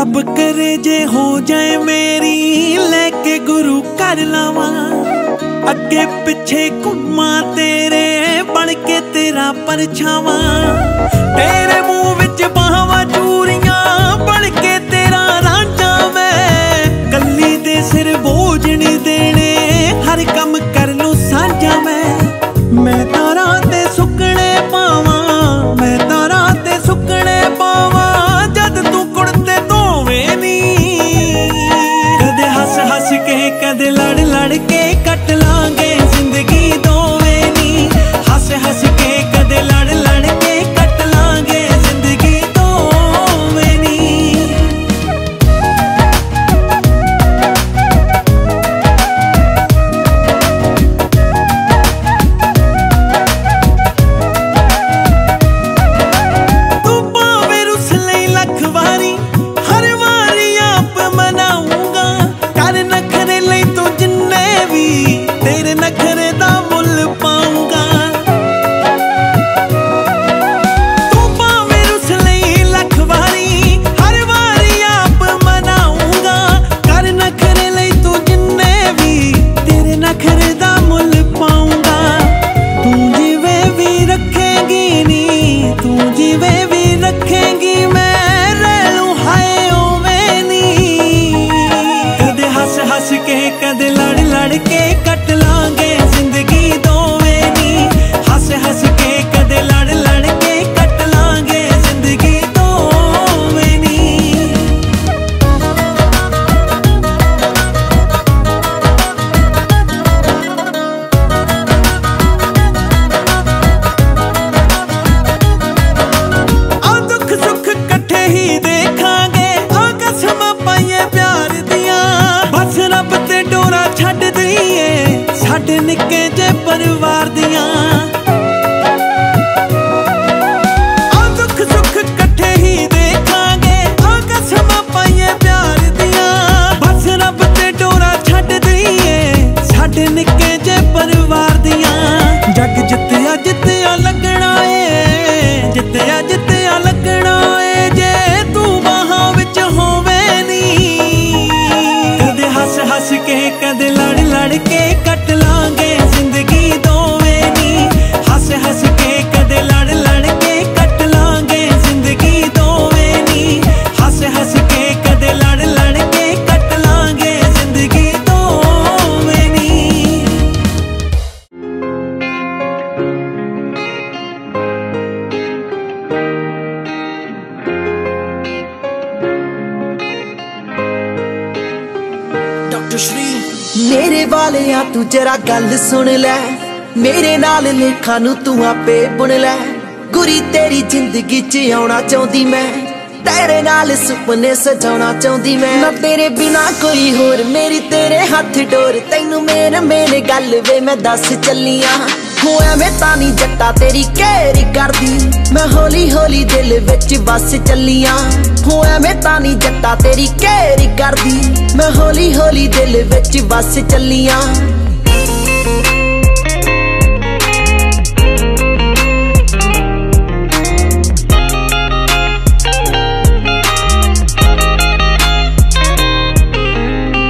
रब करे जे हो जाए मेरी, लेके गुरु कर लावा। अगे पिछे घुमा तेरे, बन के तेरा परछावा। तेरे मुंह विच बाहवा चूरियां, बन के तेरा रांझा मैं। कली दे सिर बोझ नहीं देने, हर कम कर लूं साझा मैं तारा ते सुकने पावा, मैं तारा ते सुकने पावा। जद तू कुड़ते धोवे नी, कदे हस हस के कदे लड़ लड़ के कट लांगे जिंदगी दोवे नी। हस हस के कदे लड़ लड़ के कट लांगे जिंदगी दोवे नी। तू पावे रुस लई लख वारी, हर वारी आप मनाऊंगा। कर नखरे लई तू जिन्ने भी, तेरे नखरे दा मुल पाऊंगा। तू पावे रुस लई लख वारी, हर वारी आप मनाऊंगा। कर नखरे लई तू जिन्ने भी, तेरे नखरे दा मुल पाऊंगा। तू जिवे भी रखेगी नी, तू जिवे भी रखेगी, मैं रह लूं हाय ओवें नी। कदे हस हस के कदे लड़ लड़ के कट लांगे जिंदगी दोवे नी। हस हस के कदे लड़ लड़ के कट लांगे जिंदगी दोवे नी। आ दुख सुख कट्ठे ही देखांगे, आ कसम पाइए प्यार दियां। बस रब ते डोरा छड्ड दईए, साडे निक्के जे परिवार दियां। आ दुख सुख कट्ठे ही देखांगे, आ कसम पाइए प्यार दियां। बस रब ते डोरा छड्ड दईए, साडे निक्के जे परिवार दियां। जग जित्तिया जित्तिया लगना ए, जित्तिया जित्तिया लगना ए, जे तू बाहां विच होवे नी। कदे हस हस के कदे लड़ लड़ के कट लांगे जिंदगी दोवे नी। हस हस के कदे लड़ लड़ के कट लांगे जिंदगी दोवे नी। हस हस के कदे लड़ लड़ के कट लांगे जिंदगी दोवे नी। डॉक्टर श्री मेरे वालिया तू जरा गल सुन लै, मेरे नाल लेखा नू तू आपे बुन लै। गुरी तेरी जिंदगी च आउणा चाहुंदी मैं, तेरे नाल सुपने सजाउणा चाहुंदी मैं। ना तेरे बिना कोई होर, मेरी तेरे हथ डोर। तैनू मेन गल वे मैं दस चलियां। होया मैं तानी जट्टा तेरी घेरी करदी, मैं हौली हौली दिल विच बस चलियां। होया मैं तानी जट्टा तेरी घेरी करदी, मैं हौली हौली दिल विच बस चलियां।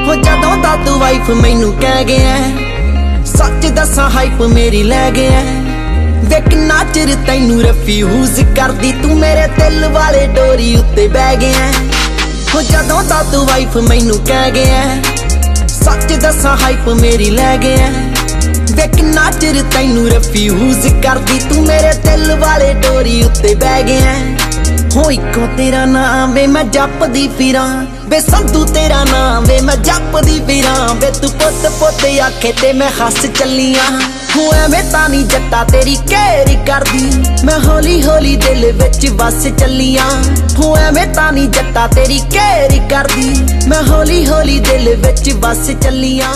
हो जदों दा तू वाइफ मैनू कह गया, सच दसा हाइप मेरी लै गया। वे किन्ना चिर तैनू रिफ्यूज करदी, तू मेरे दिल वाले डोरी उत्ते बह गया। हो जदों दा तू वाइफ मैनू कह गया, सच दसा हाइप मेरी लै गया। वे किन्ना चिर तैनू रिफ्यूज करदी, तू मेरे दिल वाले डोरी उत्ते बह गया। हो इको तेरा नाम वे मैं जपदी फिरां, वे संधू तेरा नाम वे मैं जपदी फिरां। वे तू पुत पुत आखे ते मैं हस चलियां। हूं एवें तानी जट्टा तेरी घेरी करदी, मैं हौली हौली दिल विच बस चलियां। हूं एवें तानी जट्टा तेरी घेरी करदी, मैं हौली हौली दिल विच बस चलियां।